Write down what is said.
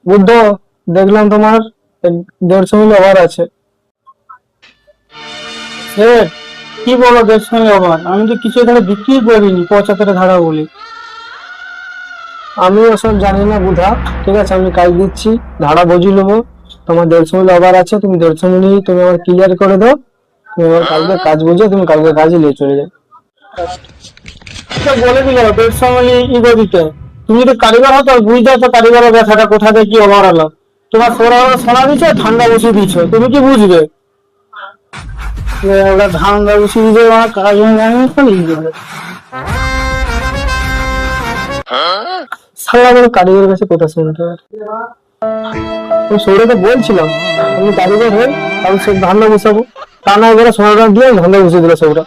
বুদ্ধ, দেখলাম তোমার 150 মিলি ওভার আছে। স্যার, কি বলো 150 ওভার? আমি তো কিছু এখানে বিক্রি করিনি 75 ধারা বলে। আমি ওসব জানি না বুধা, ঠিক আছে? আমি কাজ দিচ্ছি, ধারা বুঝিয়ে নেবো। তোমার 150 মিলি ওভার আছে, তুমি 150 মিলি তুমি আমার ক্লিয়ার করে দাও। তুমি আমার কালকে কাজ বুঝে তুমি কালকে কাজে নিয়ে চলে যাও। তো বলে দিল 150 মিলি ইগো দিতে। তুমি তো কারিগর হতো, বুঝতে তো কারিগরের ব্যথাটা কোথা থেকে কি ওভার হলো। তোমার সোনা দিচ্ছে, ঠান্ডা বসিয়ে দিচ্ছ, তুমি কি বুঝবে? ওরা ঠান্ডা বসিয়ে দিচ্ছে, আমার কাজ হয়ে যায়। সারা আমার কারিগরের কাছে কথা শুনতে হয়। আমি সৌরভকে বলছিলাম আমি কারিগর হই, আমি সব ধান্দা বসাবো। তা না করে সোনাটা দিয়ে ধান্দা বসিয়ে দিল সৌরা।